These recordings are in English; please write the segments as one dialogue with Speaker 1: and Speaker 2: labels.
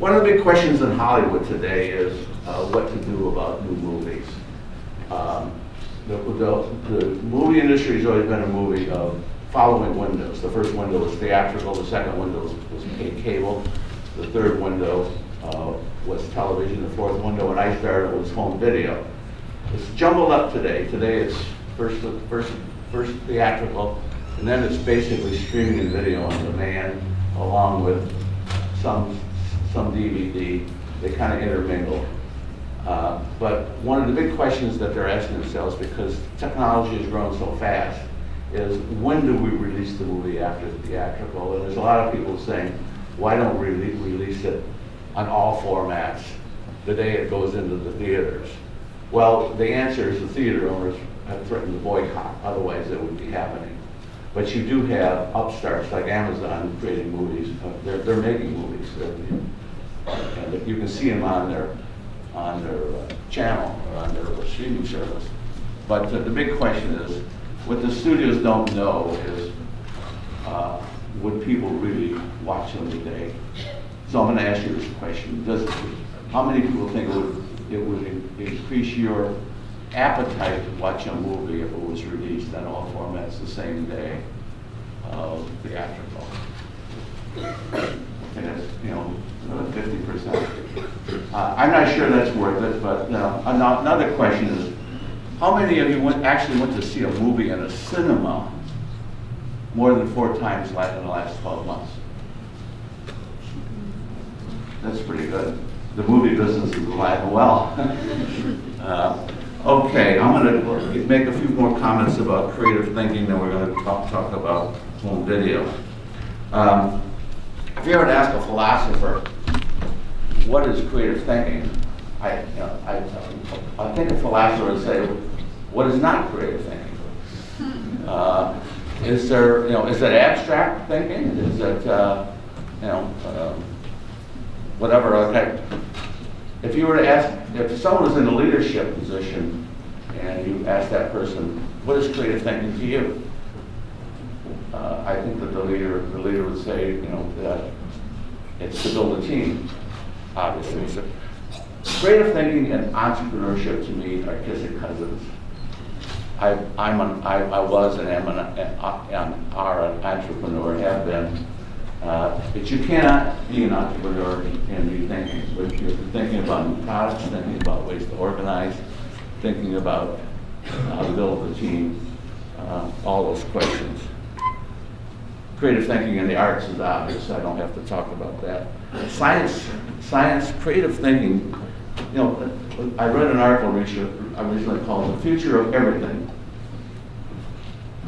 Speaker 1: One of the big questions in Hollywood today is what to do about new movies. The movie industry has always been a movie of following windows. The first window was theatrical, the second window was cable, the third window was television, the fourth window when I started was home video. It's jumbled up today. Today it's first theatrical, and then it's basically streaming and video on demand, along with some DVD. They kind of intermingle. But one of the big questions that they're asking themselves, because technology has grown so fast, is when do we release the movie after the theatrical? And there's a lot of people saying, why don't we release it on all formats the day it goes into the theaters? Well, the answer is the theater owners have threatened to boycott, otherwise it would be happening. But you do have upstarts like Amazon creating movies. They're making movies. And you can see them on their channel or on their streaming service. But the big question is, what the studios don't know is, would people really watch them today? So I'm going to ask you this question: how many people think it would increase your appetite to watch a movie if it was released on all formats the same day of theatrical? And it's 50%. I'm not sure that's worth it, but another question is, how many of you actually went to see a movie in a cinema more than 4 times in the last 12 months? That's pretty good. The movie business is alive and well. Okay, I'm going to make a few more comments about creative thinking, then we're going to talk about home video. If you ever ask a philosopher, what is creative thinking? I think a philosopher would say, what is not creative thinking? Is it abstract thinking? Is it, whatever? Okay. If you were to ask, if someone was in a leadership position and you ask that person, what is creative thinking to you? I think that the leader would say, that it's to build a team, obviously. So, creative thinking and entrepreneurship to me are kissing cousins. I was and am an entrepreneur, have been. But you cannot be an entrepreneur and be thinking. But you're thinking about new products, thinking about ways to organize, thinking about how to build a team, all those questions. Creative thinking in the arts is obvious. I don't have to talk about that. Science, creative thinking. I read an article recently called "The Future of Everything."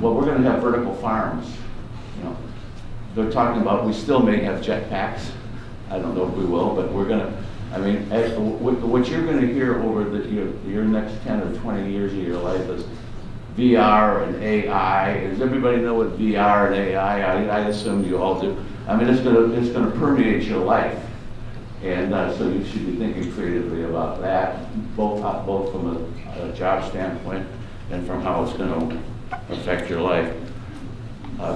Speaker 1: Well, we're going to have vertical farms. They're talking about we still may have jetpacks. I don't know if we will, but we're going to. What you're going to hear over your next 10 or 20 years of your life is VR and AI. Does everybody know what VR and AI? I assume you all do. It's going to permeate your life, and so you should be thinking creatively about that, both from a job standpoint and from how it's going to affect your life.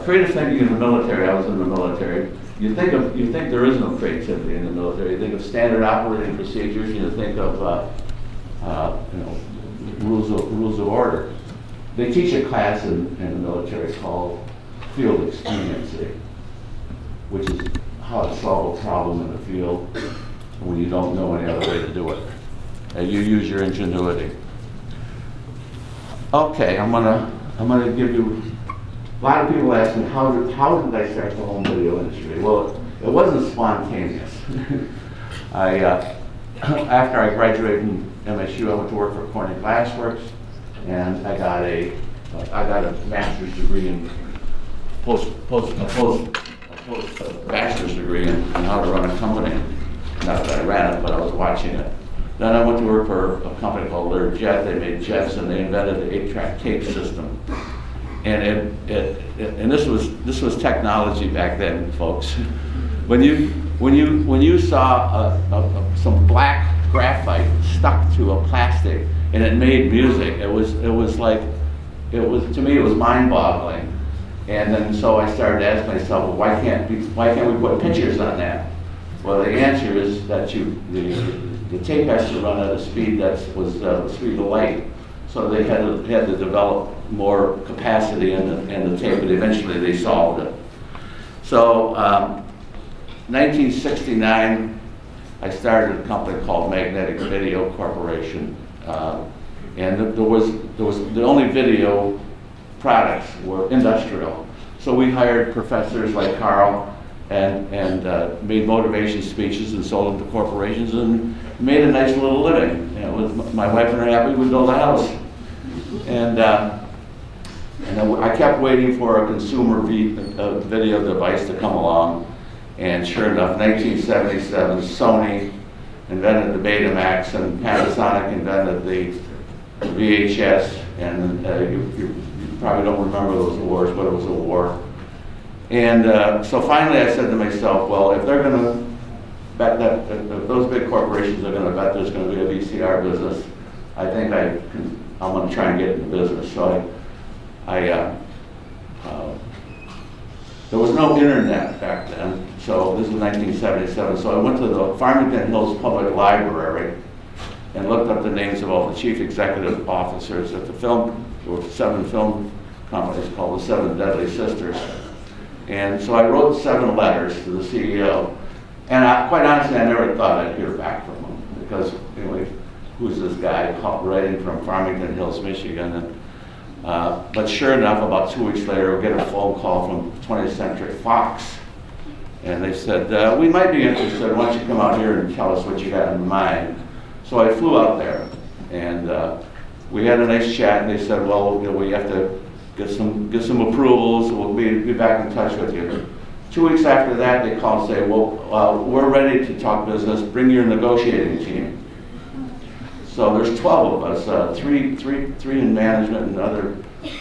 Speaker 1: Creative thinking in the military. I was in the military. You think there is no creativity in the military. You think of standard operating procedures. You think of rules of order. They teach a class in the military called field expediency, which is how to solve a problem in the field when you don't know any other way to do it. And you use your ingenuity. Okay, I'm gonna give you. A lot of people ask me, how did I start the home video industry? Well, it wasn't spontaneous. After I graduated from MSU, I went to work for Corning Glassworks, and I got a master's degree in bachelor's degree in how to run a company. Not that I ran it, but I was watching it. Then I went to work for a company called Learjet. They made jets, and they invented the 8-track tape system. And this was technology back then, folks. When you saw some black graphite stuck to a plastic and it made music, it was to me it was mind-boggling. And then so I started to ask myself, well, why can't we put pictures on that? Well, the answer is that the tape has to run at a speed that was the speed of light. So they had to develop more capacity in the tape, but eventually they solved it. So 1969, I started a company called Magnetic Video Corporation. And there was the only video products were industrial. So we hired professors like Karl and made motivation speeches and sold them to corporations and made a nice little living. You know, with my wife and I happy, we built a house. And I kept waiting for a consumer video device to come along. And sure enough, 1977, Sony invented the Betamax and Panasonic invented the VHS. And you probably don't remember those wars, but it was a war. And so finally I said to myself, well, if they're going to bet that, if those big corporations are going to bet there's going to be a VCR business, I think I'm going to try and get in the business. So there was no internet back then, so this was 1977. So I went to the Farmington Hills Public Library and looked up the names of all the chief executive officers at the film. There were 7 film companies called the 7 Deadly Sisters. And so I wrote 7 letters to the CEO. And quite honestly, I never thought I'd hear back from him because, anyway, who's this guy writing from Farmington Hills, Michigan? And, but sure enough, about 2 weeks later, we get a phone call from 20th Century Fox. And they said, we might be interested. Why don't you come out here and tell us what you got in mind? So I flew out there, and we had a nice chat. And they said, well, you know, we have to get some approvals. We'll be back in touch with you. 2 weeks after that, they called and say, well, we're ready to talk business. Bring your negotiating team. So there's 12 of us, three in management, and other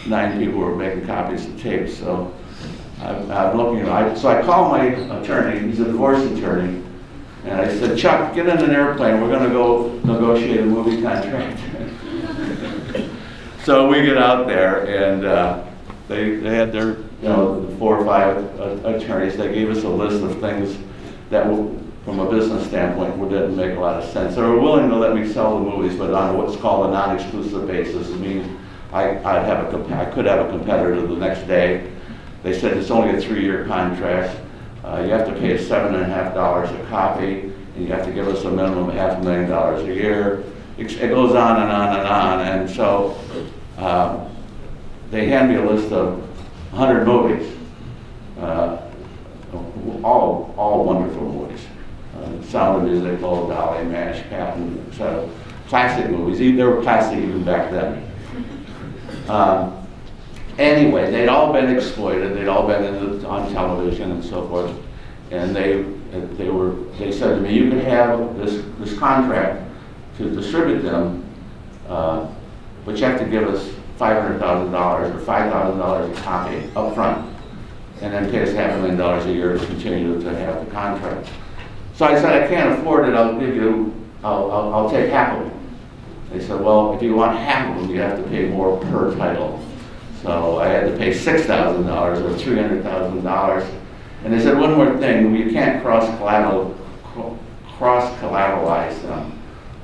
Speaker 1: 9 people were making copies of tapes. So I'm looking. So I called my attorney. He's a divorce attorney, and I said, Chuck, get in an airplane. We're going to go negotiate a movie contract. So we get out there, and they had their 4 or 5 attorneys. They gave us a list of things that, from a business standpoint, didn't make a lot of sense. They were willing to let me sell the movies, but on what's called a non-exclusive basis. I mean, I could have a competitor the next day. They said it's only a 3-year contract. You have to pay us $7.50 a copy, and you have to give us a minimum of $500,000 a year. It goes on and on and on. And so they hand me a list of 100 movies, all wonderful movies. Sound of Music, Low Dolly, MASH, Patton, etc. Classic movies. They were classic even back then. Anyway, they'd all been exploited. They'd all been on television and so forth. And they said to me, you can have this contract to distribute them, but you have to give us $500,000 or $5,000 a copy up front, and then pay us $500,000 a year to continue to have the contract. So I said, I can't afford it. I'll take half of it. They said, well, if you want half of them, you have to pay more per title. So I had to pay $6,000 or $300,000. And they said, one more thing, you can't cross-collateralize them.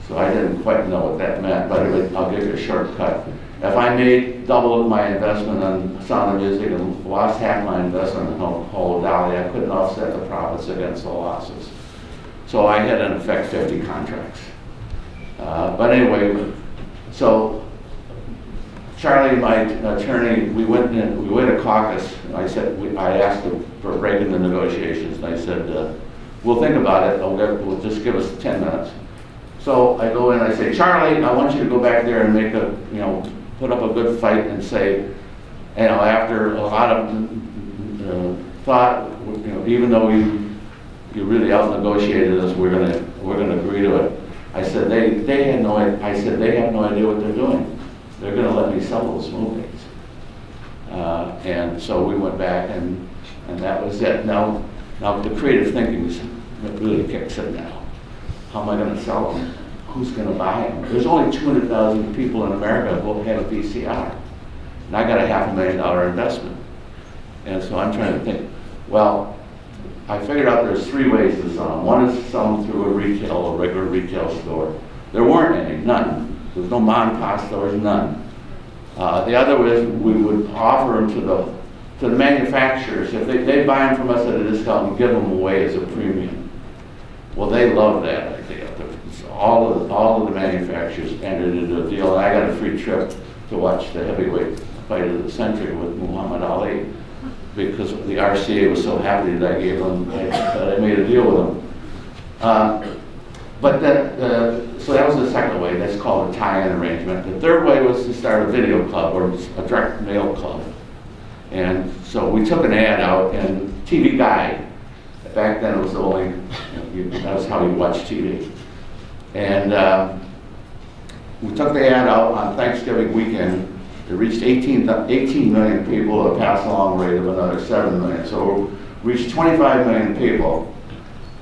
Speaker 1: So I didn't quite know what that meant, but I'll give you a shortcut. If I made double my investment on Sound of Music and lost half my investment in Whole Dolly, I couldn't offset the profits against the losses. So I had, in effect, 50 contracts. But anyway, so Charlie, my attorney, we went to caucus. I asked him for a break in the negotiations, and I said, we'll think about it. We'll just give us 10 minutes. So I go in and I say, Charlie, I want you to go back there and make put up a good fight and say, after a lot of thought, even though you really out-negotiated us, we're gonna agree to it. I said they have no idea what they're doing. They're gonna let me sell those movies. And so we went back and that was it. Now the creative thinking really kicks in now. How am I going to sell them? Who's going to buy them? There's only 200,000 people in America who have a VCR. And I got a $500,000 investment. And so I'm trying to think, well, I figured out there's 3 ways to sell them. One is to sell them through a regular retail store. There weren't any, none. There was no mom and pop stores, none. The other was we would offer them to the manufacturers. If they buy them from us at a discount and give them away as a premium. Well, they love that idea. All of the manufacturers entered into a deal, and I got a free trip to watch the heavyweight fight of the century with Muhammad Ali, because the RCA was so happy that I gave them, that I made a deal with them. So that was the second way. That's called a tie-in arrangement. The third way was to start a video club or a direct mail club. And so we took an ad out, and TV Guide, back then it was the only, that was how you watch TV. And we took the ad out on Thanksgiving weekend. It reached 18 million people at a pass-along rate of another 7 million. So we reached 25 million people.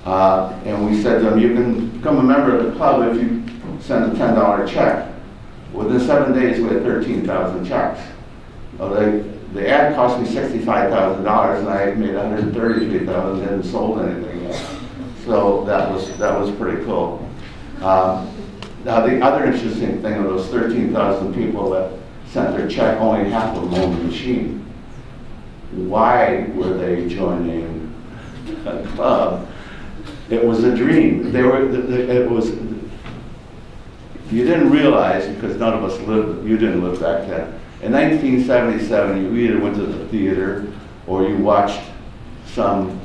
Speaker 1: And we said to them, you can become a member of the club if you send a $10 check. Within 7 days, we had 13,000 checks. The ad cost me $65,000, and I made $133,000 and hadn't sold anything yet. So that was pretty cool. Now the other interesting thing of those 13,000 people that sent their check, only half of them owned the machine. Why were they joining a club? It was a dream. You didn't realize, because none of us you didn't live back then. In 1977, you either went to the theater or you watched some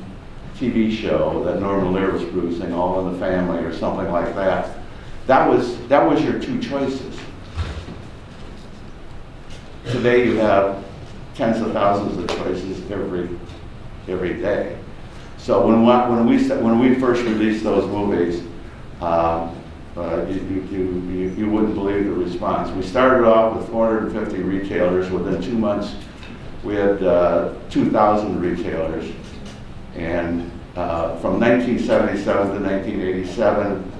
Speaker 1: TV show that Norman Lear was producing, All in the Family or something like that. That was your 2 choices. Today you have tens of thousands of choices every day. So when we first released those movies, you wouldn't believe the response. We started off with 450 retailers. Within 2 months, we had 2,000 retailers. And from 1977 to 1987,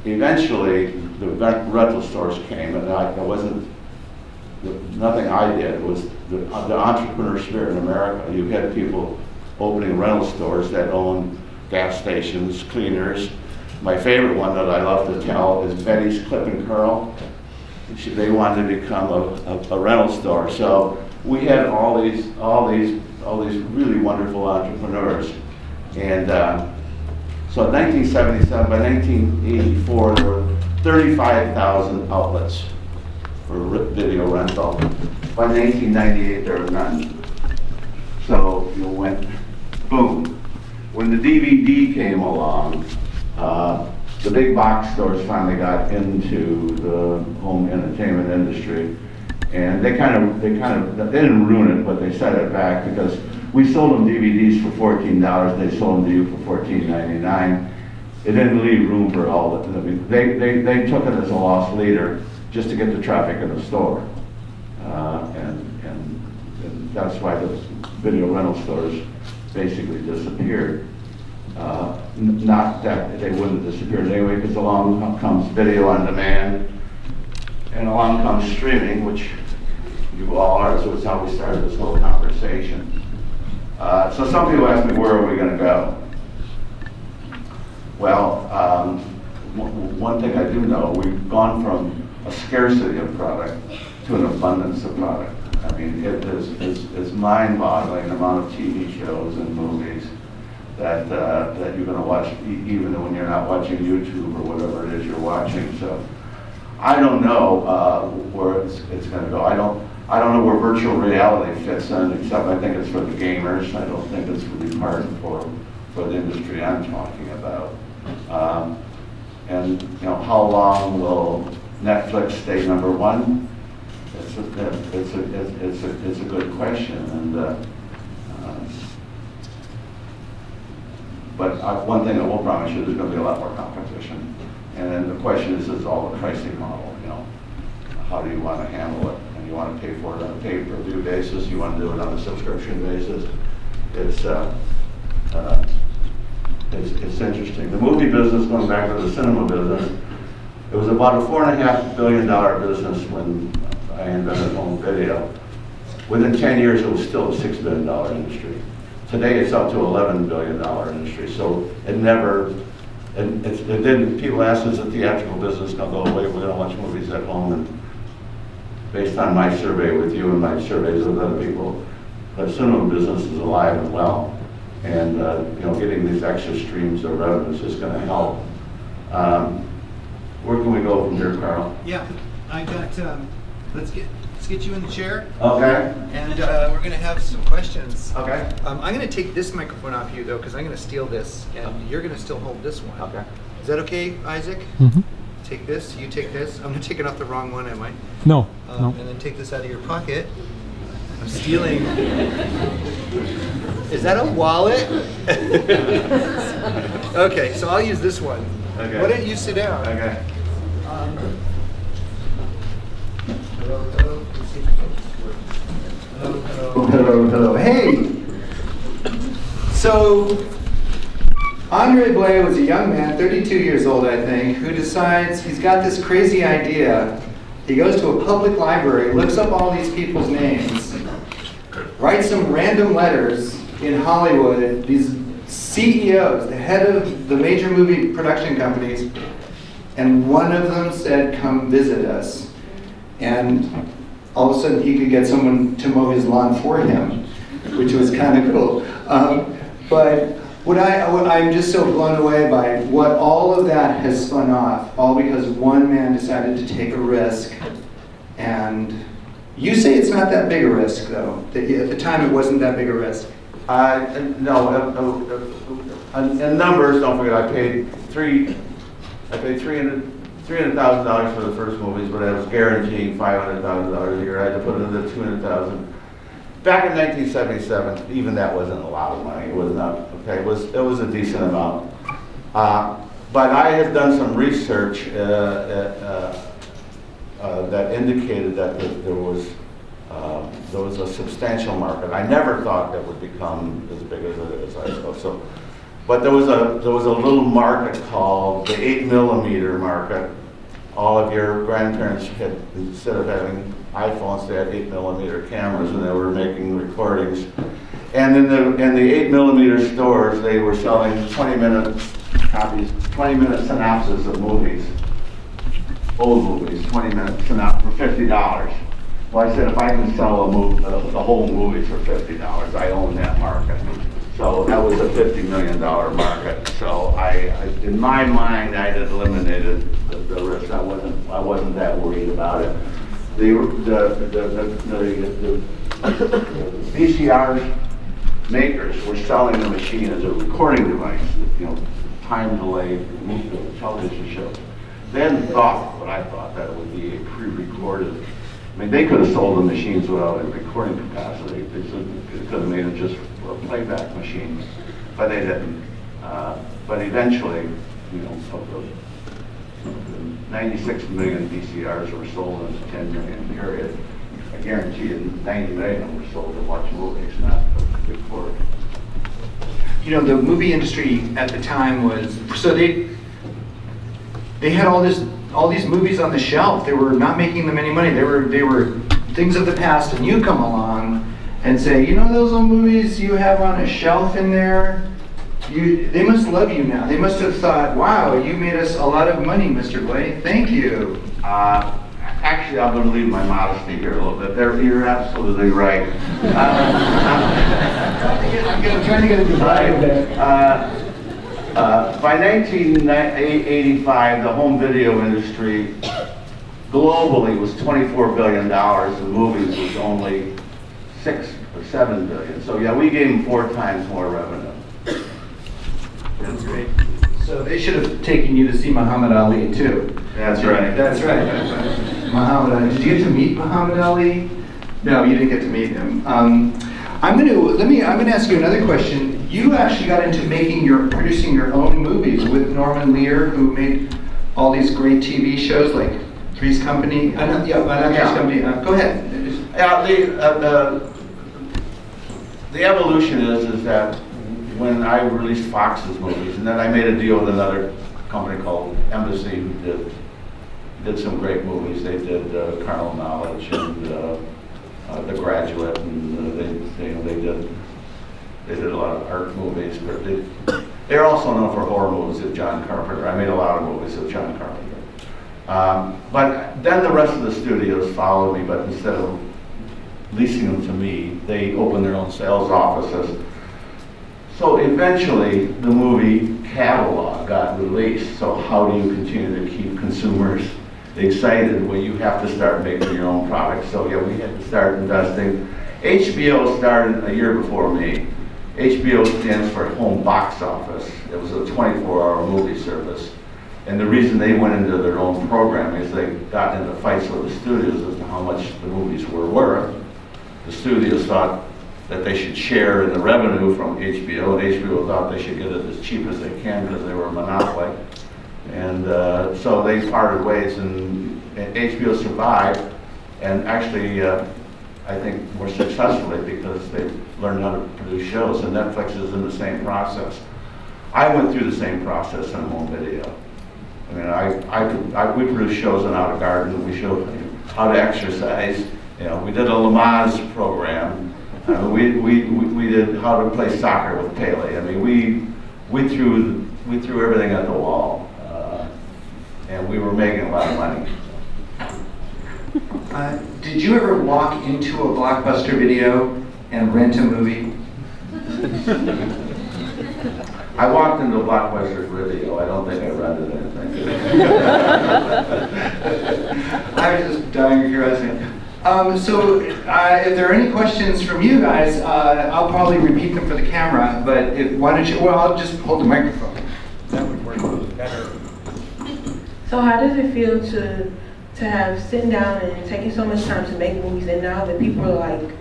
Speaker 1: eventually the rental stores came, and nothing I did. It was the entrepreneur spirit in America. You had people opening rental stores that owned gas stations, cleaners. My favorite one that I love to tell is Betty's Clip and Karl. They wanted to become a rental store. So we had all these really wonderful entrepreneurs. And so in 1977, by 1984, there were 35,000 outlets for video rental. By 1998, there were none. So you went boom. When the DVD came along, the big box stores finally got into the home entertainment industry, and they didn't ruin it, but they set it back, because we sold them DVDs for $14. They sold them to you for $14.99. It didn't leave room for all the. They took it as a loss leader just to get the traffic in the store, and that's why the video rental stores basically disappeared. Not that they wouldn't have disappeared anyway, because along comes video on demand, and along comes streaming, which you all are, so it's how we started this whole conversation. So some people ask me, where are we going to go? Well, one thing I do know, we've gone from a scarcity of product to an abundance of product. I mean, it's mind-boggling the amount of TV shows and movies that you're going to watch, even when you're not watching YouTube or whatever it is you're watching. So I don't know where it's going to go. I don't know where virtual reality fits in, except I think it's for the gamers. I don't think it's really part for the industry I'm talking about. And how long will Netflix stay number one? It's a good question, and but one thing I will promise you, there's going to be a lot more competition. And then the question is all the pricing model. How do you want to handle it? And you want to pay for it on a pay-per-view basis? You want to do it on a subscription basis? It's interesting. The movie business, going back to the cinema business, it was about a $4.5 billion business when I invented home video. Within 10 years, it was still a $6 billion industry. Today it's up to $11 billion industry, so it never, and it didn't, people ask, is the theatrical business gonna go away? We're gonna watch movies at home, and based on my survey with you and my surveys with other people, the cinema business is alive and well. And you know, getting these extra streams of revenue is just gonna help. Where can we go from here, Karl?
Speaker 2: Yeah, I got, let's get you in the chair.
Speaker 1: Okay.
Speaker 2: And we're going to have some questions.
Speaker 1: Okay.
Speaker 2: I'm going to take this microphone off you, though, because I'm going to steal this, and you're going to still hold this one.
Speaker 1: Okay.
Speaker 2: Is that okay, Isaac?
Speaker 3: Mm-hmm.
Speaker 2: Take this, you take this. I'm going to take it off the wrong one, am I?
Speaker 3: No,
Speaker 2: no.
Speaker 3: no.
Speaker 2: And then take this out of your pocket. I'm stealing. Is that a wallet? Okay, so I'll use this one.
Speaker 1: Okay.
Speaker 2: Why don't you sit down?
Speaker 1: Okay.
Speaker 2: Hello, hello. Hello, hello, hello. Hey! So, Andre Blay was a young man, 32 years old, I think, who decides he's got this crazy idea. He goes to a public library, looks up all these people's names, writes some random letters in Hollywood, these CEOs, the head of the major movie production companies, and one of them said, come visit us. And all of a sudden he could get someone to mow his lawn for him, which was kind of cool. But I'm just so blown away by what all of that has spun off, all because one man decided to take a risk. And you say it's not that big a risk, though. That at the time it wasn't that big a risk.
Speaker 1: No, in numbers, don't forget, I paid $300,000 for the first movies, but I was guaranteeing $500,000 a year. I had to put in the $200,000. Back in 1977, even that wasn't a lot of money. It was not, okay, it was a decent amount. But I had done some research that indicated that there was a substantial market. I never thought that would become as big as it is, I suppose. So, but there was a little market called the 8mm market. All of your grandparents had, instead of having iPhones, they had 8mm cameras, and they were making recordings. And in the 8mm stores, they were selling 20-minute copies, 20-minute synopses of movies, old movies, 20-minute synopsis for $50. Well, I said, if I can sell the whole movie for $50, I own that market. So that was a $50 million market. So in my mind, I had eliminated the risk. I wasn't that worried about it. The VCR makers were selling the machine as a recording device, you know, time delayed television shows. They hadn't thought what I thought, that it would be a pre-recorded. I mean, they could have sold the machines without a recording capacity. They could have made it just a playback machine, but they didn't. But eventually, you know, of the 96 million VCRs were sold in a 10 million period. I guarantee you 90 million were sold to watch movies, not to record.
Speaker 2: You know, the movie industry at the time was, so they had all these movies on the shelf. They were not making them any money. They were things of the past, and you come along and say, you know those old movies you have on a shelf in there? They must love you now. They must have thought, wow, you made us a lot of money, Mr. Blay. Thank you.
Speaker 1: Actually, I'm going to leave my modesty here a little bit. You're absolutely right.
Speaker 2: I'm trying to get a divide there.
Speaker 1: By 1985, the home video industry globally was $24 billion, and movies was only 6 or 7 billion. So yeah, we gave them 4 times more revenue.
Speaker 2: That's great. So they should have taken you to see Muhammad Ali too.
Speaker 1: That's right.
Speaker 2: That's right. Muhammad Ali. Did you get to meet Muhammad Ali? No, you didn't get to meet him. I'm gonna ask you another question. You actually got into producing your own movies with Norman Lear, who made all these great TV shows like Three's Company. Three's Company. Go ahead.
Speaker 1: Yeah, the evolution is that when I released Fox's movies, and then I made a deal with another company called MSU, who did some great movies. They did Karl and The Graduate, and they They did a lot of art movies, but they're also known for horror movies of John Carpenter. I made a lot of movies of John Carpenter. But then the rest of the studios followed me, but instead of leasing them to me, they opened their own sales offices. So eventually, the movie catalog got released. So how do you continue to keep consumers excited? Well, you have to start making your own products. So yeah, we had to start investing. HBO started a year before me. HBO stands for Home Box Office. It was a 24-hour movie service. And the reason they went into their own programming is they got into fights with the studios as to how much the movies were worth. The studios thought that they should share in the revenue from HBO, and HBO thought they should get it as cheap as they can because they were a monopoly. And so they parted ways, and HBO survived, and actually, I think more successfully because they learned how to produce shows, and Netflix is in the same process. I went through the same process on home video. I mean, we produce shows on Out of Garden. We showed how to exercise. You know, we did a Lamaze program. We did how to play soccer with Pele. I mean, we threw everything at the wall, and we were making a lot of money.
Speaker 2: Did you ever walk into a Blockbuster video and rent a movie?
Speaker 1: I walked into Blockbuster Video. I don't think I rented anything.
Speaker 2: I was just dying of curiosity. So if there are any questions from you guys, I'll probably repeat them for the camera, but why don't you, well, I'll just hold the microphone. That would work better.
Speaker 3: So how does it feel to have sitting down and taking so much time to make movies, and now that people are like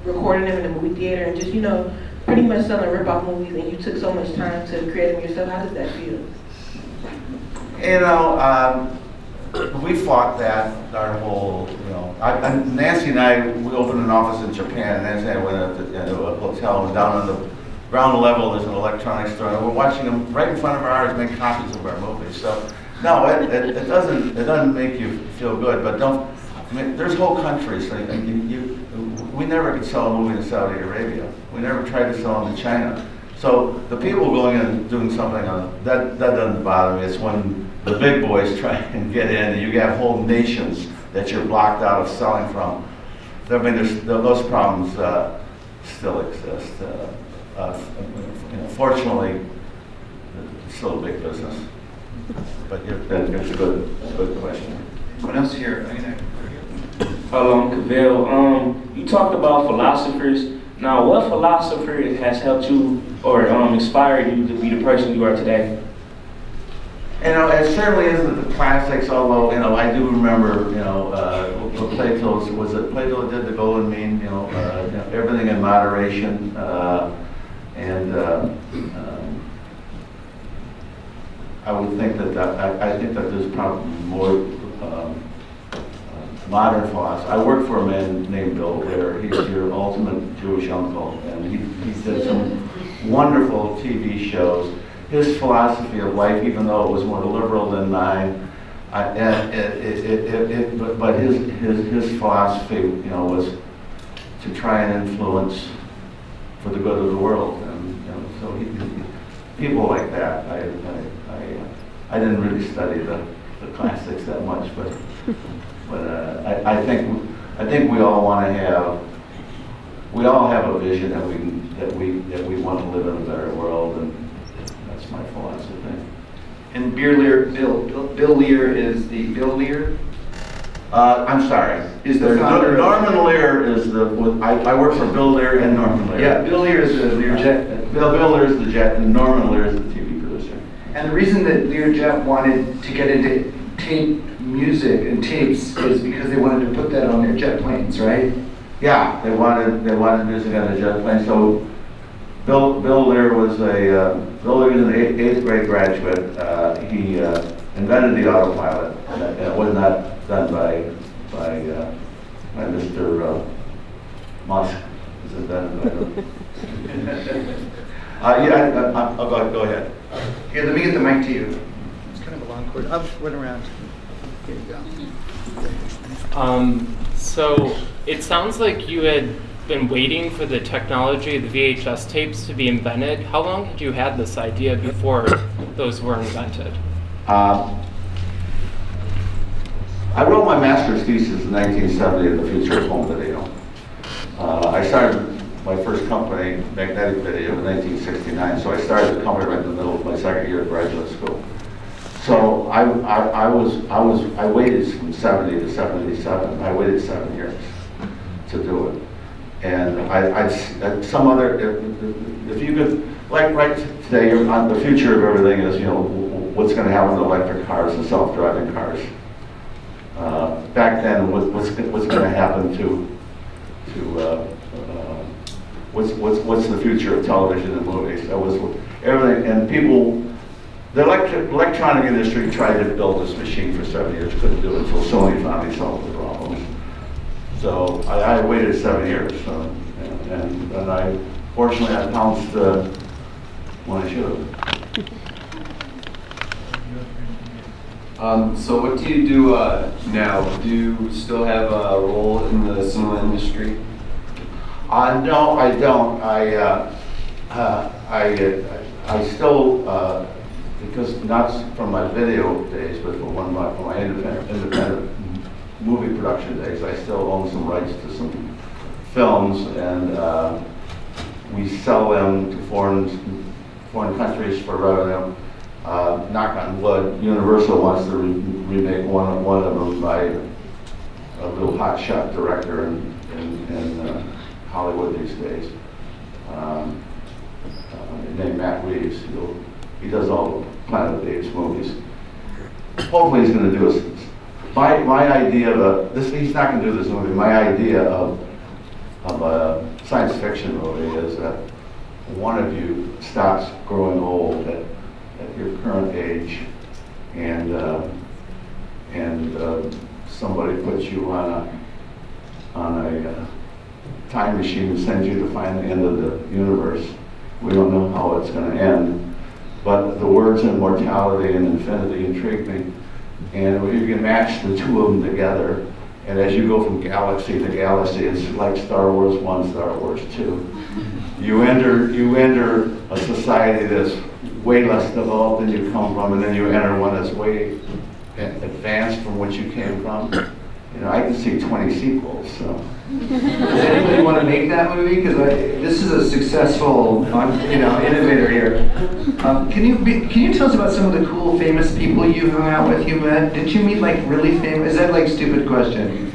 Speaker 3: recording them in the movie theater and just, you know, pretty much selling rip-off movies, and you took so much time to create them yourself, how does that feel?
Speaker 1: You know, we fought that our whole, you know, Nancy and I, we opened an office in Japan, and Nancy and I went to a hotel, and down on the ground level there's an electronics store, and we're watching them right in front of our eyes make copies of our movies. So, no, it doesn't make you feel good, but I mean, there's whole countries, like, we never could sell a movie in Saudi Arabia. We never tried to sell them to China. So the people going in and doing something, that doesn't bother me. It's when the big boys try and get in, and you have whole nations that you're blocked out of selling from. I mean, those problems still exist. Fortunately, it's still a big business. But it's a good question.
Speaker 2: What else here?
Speaker 4: Cavell, you talked about philosophers. Now, what philosopher has helped you or inspired you to be the person you are today?
Speaker 1: You know, it certainly isn't the classics, although, you know, I do remember, you know, Plato's, was it Plato did the Golden Mean, you know, everything in moderation, I would think I think that there's probably more modern philosophy. I work for a man named Blay. He's your ultimate Jewish uncle, and he did some wonderful TV shows. His philosophy of life, even though it was more liberal than mine, but his philosophy, you know, was to try and influence for the good of the world, and you know, so people like that. I didn't really study the classics that much, but I think we all want to have. We all have a vision that we want to live in a better world, and that's my philosophy.
Speaker 2: And Bill Lear is the Bill Lear?
Speaker 1: I'm sorry.
Speaker 2: Is the founder
Speaker 1: Norman Lear is I work for Bill Lear and Norman Lear.
Speaker 2: Yeah, Bill Lear is the Learjet.
Speaker 1: Bill Lear is the jet, and Norman Lear is the TV producer.
Speaker 2: And the reason that Learjet wanted to get into tape music and tapes is because they wanted to put that on their jet planes, right?
Speaker 1: Yeah, they wanted music on the jet plane. So Bill Lear was an eighth grade graduate. He invented the autopilot, and it was not done by Mr. Musk. Is it done by? I'll go ahead.
Speaker 2: Here, let me get the mic to you. It's kind of a long cord. I'll just run around. Here you go.
Speaker 5: So it sounds like you had been waiting for the technology, the VHS tapes, to be invented. How long had you had this idea before those were invented?
Speaker 1: I wrote my master's thesis in 1970 in the future of home video. I started my first company, Magnetic Video, in 1969, so I started the company right in the middle of my second year of graduate school. So I waited from 70 to 77. I waited 7 years to do it. And some other, if you could, like right today, the future of everything is, what's going to happen to electric cars and self-driving cars. Back then, what's going to happen to what's the future of television and movies? That was everything, and people. The electronic industry tried to build this machine for 7 years, couldn't do it until Sony finally solved the problems. So I waited 7 years, and I fortunately I pounced when I should have.
Speaker 6: So what do you do now? Do you still have a role in the cinema industry?
Speaker 1: No, I don't. I still, because not from my video days, but from my independent movie production days, I still own some rights to some films, and we sell them to foreign countries for revenue. Knock on wood, Universal wants to remake one of them by a little hotshot director in Hollywood these days, named Matt Reeves. He does all the Planet of the Apes movies. Hopefully he's going to do this. My idea of he's not going to do this movie. My idea of a science fiction movie is that one of you stops growing old at your current age, and somebody puts you on a time machine and sends you to find the end of the universe. We don't know how it's going to end, but the words immortality and infinity intrigue me. And if you can match the two of them together, and as you go from galaxy to galaxy, it's like Star Wars 1, Star Wars 2. You enter a society that's way less developed than you come from, and then you enter one that's way advanced from which you came from. I can see 20 sequels. So.
Speaker 2: Does anybody want to make that movie? Because this is a successful, innovator here. Can you tell us about some of the cool, famous people you hung out with? You met? Did you meet like really famous? Is that like a stupid question?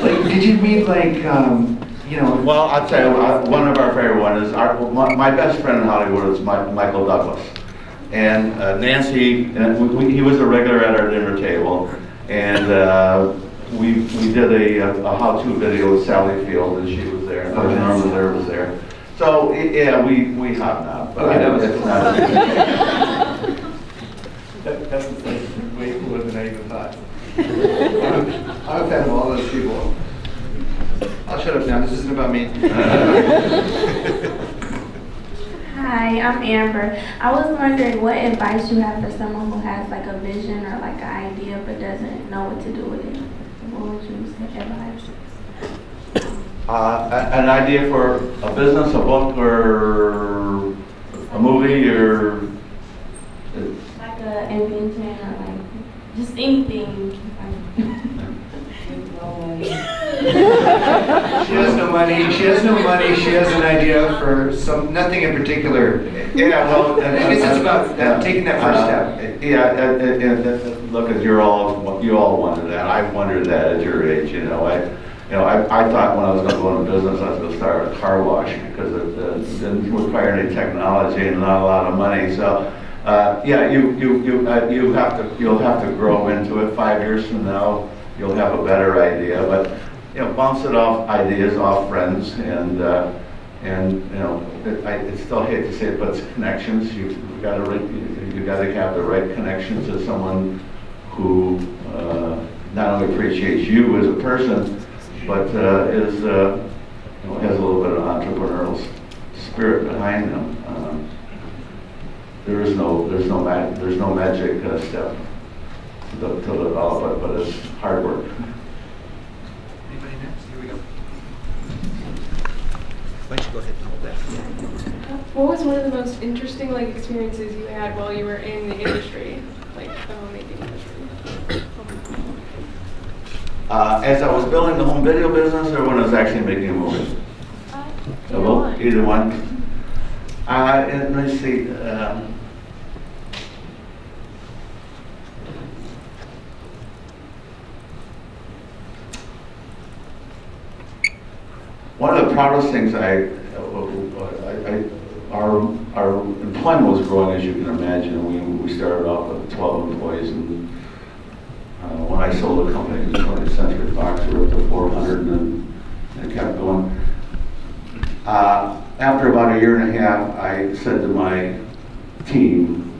Speaker 2: Like, did you meet like?
Speaker 1: Well, I'll tell you, one of our favorite ones is my best friend in Hollywood is Michael Douglas, and Nancy. He was a regular at our dinner table, and we did a how-to video with Sally Field, and she was there, and Norman Lear was there. So yeah, we hobnobbed, but it's not.
Speaker 2: That's way cooler than I even thought. I'm a fan of all those people. I'll shut up now. This isn't about me.
Speaker 7: Hi, I'm Amber. I was wondering what advice you have for someone who has like a vision or like an idea but doesn't know what to do with it. What would you advise?
Speaker 1: An idea for a business, a book, or a movie, or
Speaker 7: Like an invention or like just anything.
Speaker 2: She has no money. She has an idea for nothing in particular.
Speaker 1: yeah, well,
Speaker 2: I guess it's about taking that first step.
Speaker 1: Look, you all wonder that. I wondered that at your age. I thought when I was going to go into business, I was going to start a car wash because it didn't require any technology and not a lot of money. So, you'll have to grow into it. 5 years from now, you'll have a better idea. But bounce it off ideas, off friends, and I still hate to say it, but it's connections. You got to have the right connections to someone who not only appreciates you as a person, but has a little bit of entrepreneurial spirit behind them. There's no magic step to develop it, but it's hard work.
Speaker 2: Anybody next? Here we go. Why don't you go ahead and hold that?
Speaker 8: What was one of the most interesting like experiences you had while you were in the industry, like the homemaking industry?
Speaker 1: As I was building the home video business, or when I was actually making a movie? Either one. And let's see. One of the proudest things our employment was growing, as you can imagine. We started off with 12 employees, and when I sold the company to 20th Century Fox, we were up to 400, and it kept going. After about a year and a half, I said to my team,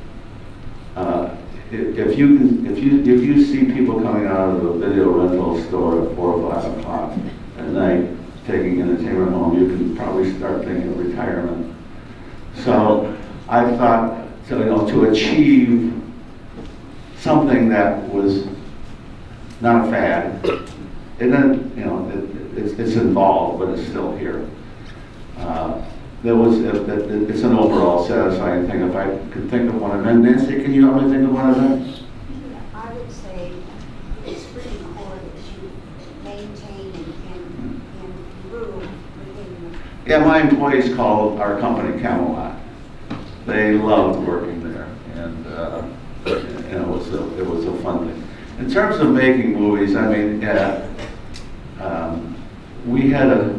Speaker 1: if you see people coming out of a video rental store at 4 or 5 o'clock at night, taking entertainment home, you can probably start thinking of retirement. So I thought, to achieve something that was not a fad, and then, it's involved, but it's still here. It's an overall satisfying thing. If I could think of one of them. Nancy, can you help me think of one of them?
Speaker 9: I would say it's pretty core that you maintain and improve within the.
Speaker 1: Yeah, my employees called our company Camelot. They loved working there, and it was a fun thing. In terms of making movies, I mean, we had a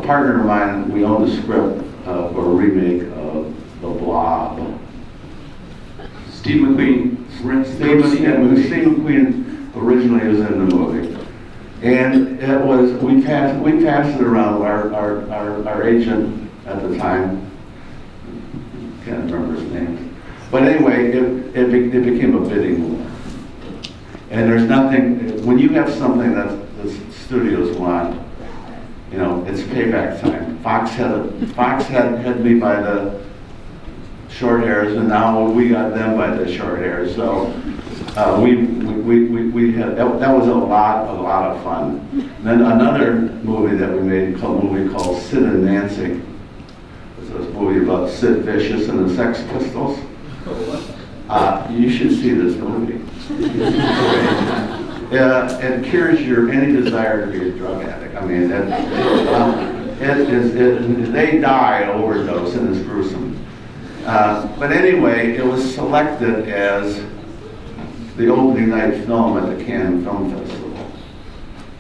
Speaker 1: partner of mine. We owned the script for a remake of The Blob.
Speaker 6: Steve McQueen.
Speaker 1: Steve McQueen originally was in the movie, and it was we passed it around. Our agent at the time, can't remember his name, but anyway, it became a bidding war. And there's nothing when you have something that the studios want. It's payback time. Fox had me by the short hairs, and now we got them by the short hairs. So we had that was a lot of fun. And then another movie that we made called Sid and Nancy. It was a movie about Sid Vicious and the Sex Pistols. You should see this movie. It cures any desire to be a drug addict. I mean, they die at overdose, and it's gruesome. But anyway, it was selected as the opening night film at the Cannes Film Festival.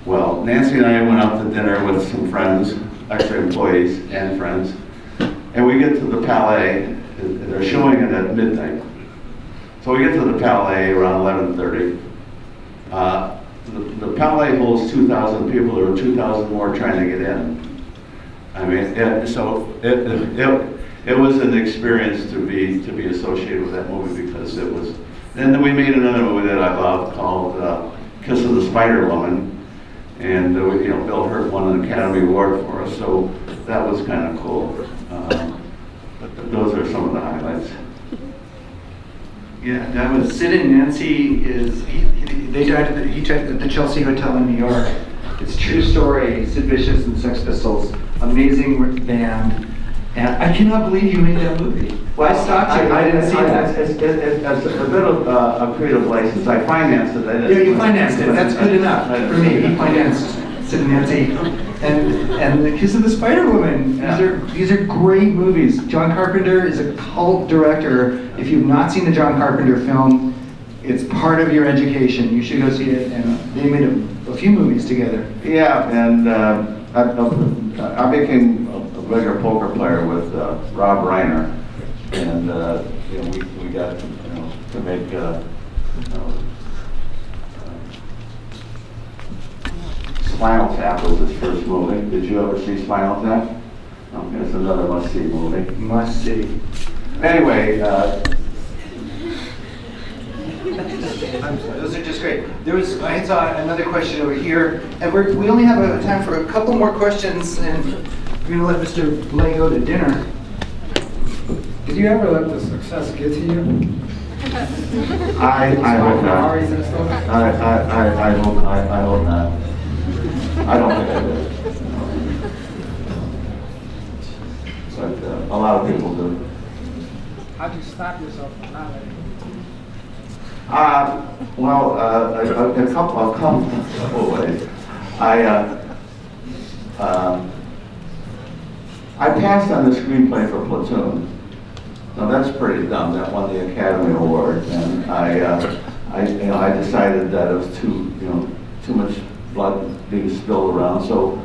Speaker 1: Well, Nancy and I went out to dinner with some friends, actually employees and friends, and we get to the Palais. They're showing it at midnight. So we get to the Palais around 11:30. The Palais holds 2,000 people. There were 2,000 more trying to get in. I mean, it was an experience to be associated with that movie because it was. And then we made another movie that I love called Kiss of the Spider Woman, and Bill Hurt won an Academy Award for us, so that was kind of cool. But those are some of the highlights.
Speaker 2: Yeah, that was Sid and Nancy. They died at the Chelsea Hotel in New York. It's a true story. Sid Vicious and Sex Pistols, amazing band. And I cannot believe you made that movie.
Speaker 1: Well,
Speaker 2: I stopped you. I didn't see that.
Speaker 1: It's a bit of a creative license. I financed it.
Speaker 2: Yeah, you financed it. That's good enough for me. He financed Sid and Nancy and The Kiss of the Spider Woman.
Speaker 1: Yeah.
Speaker 2: These are great movies. John Carpenter is a cult director. If you've not seen the John Carpenter film, it's part of your education. You should go see it. And they made a few movies together.
Speaker 1: Yeah, and I became a regular poker player with Rob Reiner, and we got to make Spinal Tap was his first movie. Did you ever see Spinal Tap? No, it's another must-see movie.
Speaker 2: Must see.
Speaker 1: Anyway,
Speaker 2: Those are just great. I saw another question over here, and we only have time for a couple more questions, and we're gonna let Mr. Blay go to dinner.
Speaker 10: Did you ever let the success get to you?
Speaker 1: I hope not.
Speaker 10: Ferraris and stuff?
Speaker 1: I hope not. I don't think I did. lot of people do.
Speaker 10: How'd you stop yourself from not letting it?
Speaker 1: Well, a couple of ways. I passed on the screenplay for Platoon. Now that's pretty dumb. That won the Academy Award, and I decided that it was too much blood being spilled around. So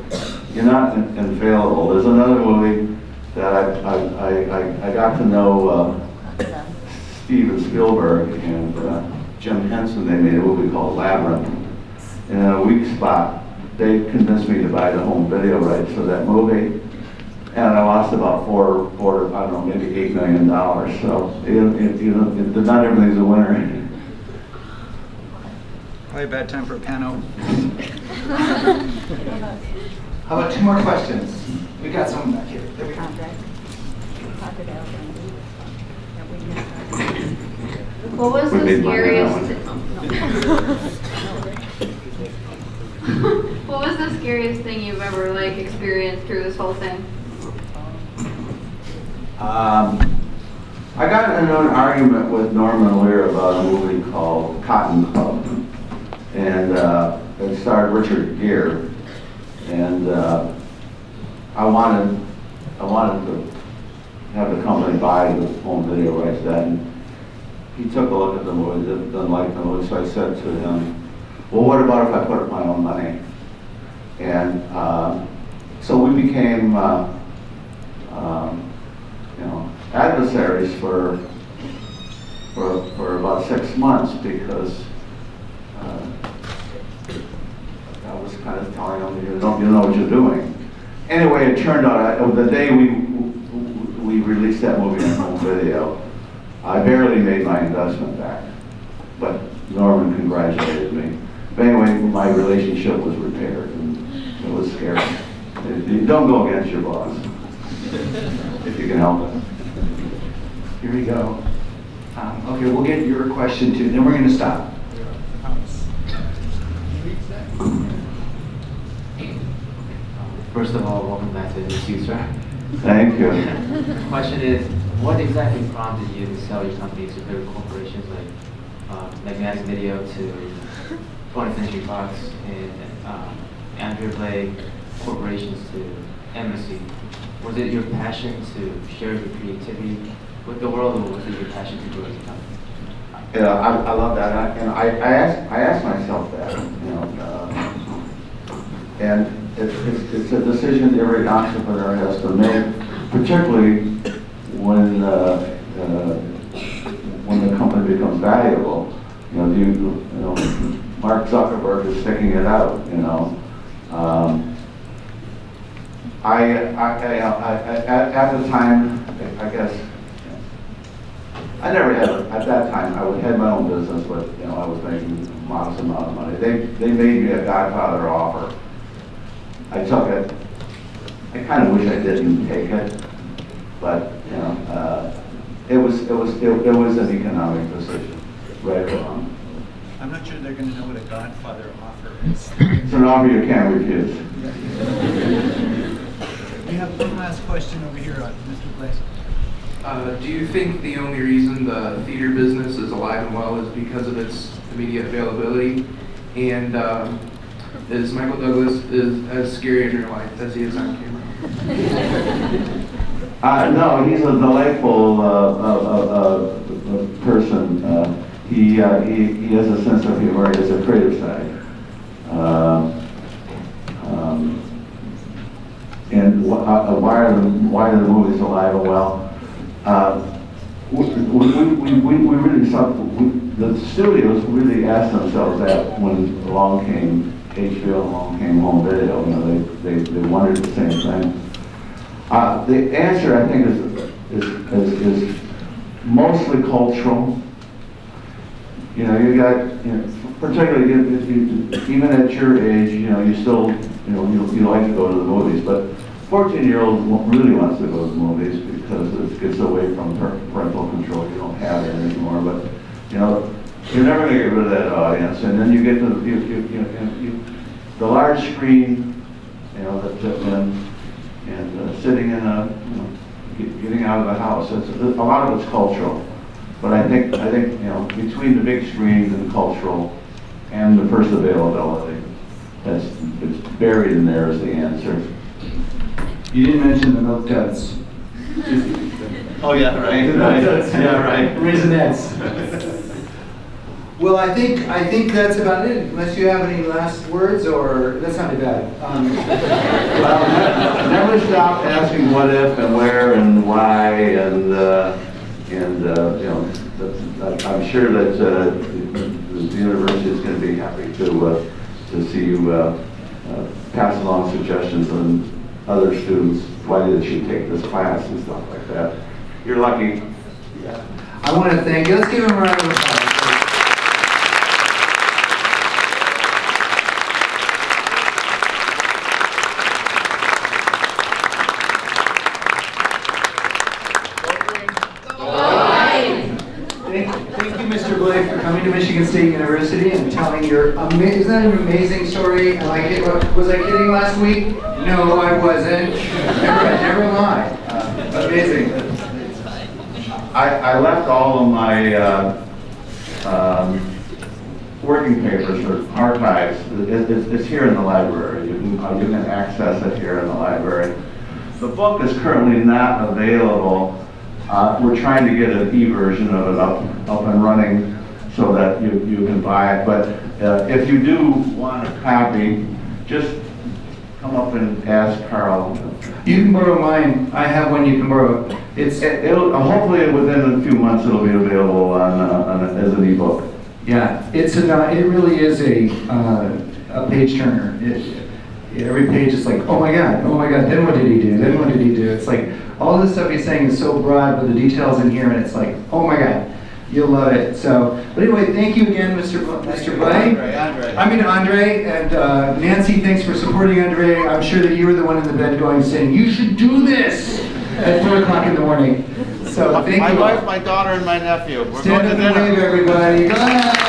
Speaker 1: you're not infallible. There's another movie that I got to know Steven Spielberg and Jim Henson. They made a movie called Labyrinth. And in a weak spot, they convinced me to buy the home video rights for that movie. And I lost about I don't know, maybe $8 million. So, not everything's a winner.
Speaker 2: Probably a bad time for a piano. How about two more questions? We got someone back here. There we go.
Speaker 11: What was the scariest? What was the scariest thing you've ever experienced through this whole thing?
Speaker 1: I got into an argument with Norman Lear about a movie called Cotton Club, and it starred Richard Gere, and I wanted to have the company buy the home video rights to that. And he took a look at the movie, didn't like the movie, so I said to him, well, what about if I put up my own money? And so we became adversaries for about 6 months, because I was kind of telling him, you know what you're doing. Anyway, it turned out the day we released that movie on home video, I barely made my investment back, but Norman congratulated me. But anyway, my relationship was repaired, and it was scary. You don't go against your boss if you can help it.
Speaker 2: Here we go. Okay, we'll get your question too, then we're going to stop.
Speaker 12: First of all, welcome back to MSU, sir.
Speaker 1: Thank you.
Speaker 12: The question is, what exactly prompted you to sell your company to bigger corporations like Mass Video to 20th Century Fox and Andrew Blay corporations to MSU? Was it your passion to share your creativity with the world, or was it your passion to grow as a company?
Speaker 1: Yeah, I love that, and I asked myself that, and it's a decision every entrepreneur has to make, particularly when the company becomes valuable. Mark Zuckerberg is sticking it out. At the time, I guess, I never had, at that time, I had my own business, but, I was making a modest amount of money. They made me a Godfather offer. I took it. I kind of wish I didn't take it, but, it was an economic decision, right or wrong.
Speaker 2: I'm not sure they're going to know what a Godfather offer is.
Speaker 1: It's an offer you can't refuse.
Speaker 2: We have one last question over here, Mr. Blay.
Speaker 13: Do you think the only reason the theater business is alive and well is because of its immediate availability? And is Michael Douglas as scary in real life as he is on camera?
Speaker 1: No, he's a delightful person. He has a sense of humor. He has a creative side. And why are the movies alive and well? We really saw, the studios really asked themselves that when along came HBO, along came home video. They wondered the same thing. The answer, I think, is mostly cultural. You got, particularly even at your age, you still, you like to go to the movies, but 14-year-old really wants to go to the movies because it gets away from parental control. You don't have it anymore, but you're never going to get rid of that audience. And then you get to the large screen, and sitting in a getting out of the house. A lot of it's cultural. But I think, between the big screens and cultural and the first availability, it's buried in there as the answer.
Speaker 2: You didn't mention the milk duds.
Speaker 1: Oh, yeah, right. Yeah, right.
Speaker 2: Raisinets. Well, I think that's about it, unless you have any last words, or, that sounded bad.
Speaker 1: Well, never stop asking what if and where and why, and I'm sure that the university is going to be happy to see you pass along suggestions on other students, why they should take this class and stuff like that. You're lucky.
Speaker 2: I want to thank you. Let's give him a round of applause. Thank you, Mr. Blay, for coming to Michigan State University and telling your isn't that an amazing story? And was I kidding last week? No, I wasn't. Never lie. Amazing.
Speaker 1: I left all of my working papers or archives. It's here in the library. You can access it here in the library. The book is currently not available. We're trying to get an e-version of it up and running so that you can buy it. But if you do want a copy, just come up and ask Karl.
Speaker 2: You can borrow mine. I have one you can borrow.
Speaker 1: It'll hopefully within a few months it'll be available as an ebook.
Speaker 2: Yeah, it really is a page turner. Every page is like, oh my god, then what did he do? Then what did he do? It's like, all this stuff he's saying is so broad, but the details in here, and it's like, oh my god, you'll love it. So, but anyway, thank you again, Mr. Blay. Andre, and Nancy, thanks for supporting Andre. I'm sure that you were the one in the bed going, saying, you should do this at 4 o'clock in the morning. So, thank you.
Speaker 1: My wife, my daughter, and my nephew. We're
Speaker 2: Stand
Speaker 1: going
Speaker 2: up
Speaker 1: to
Speaker 2: and
Speaker 1: dinner.
Speaker 2: wave, everybody. Bye.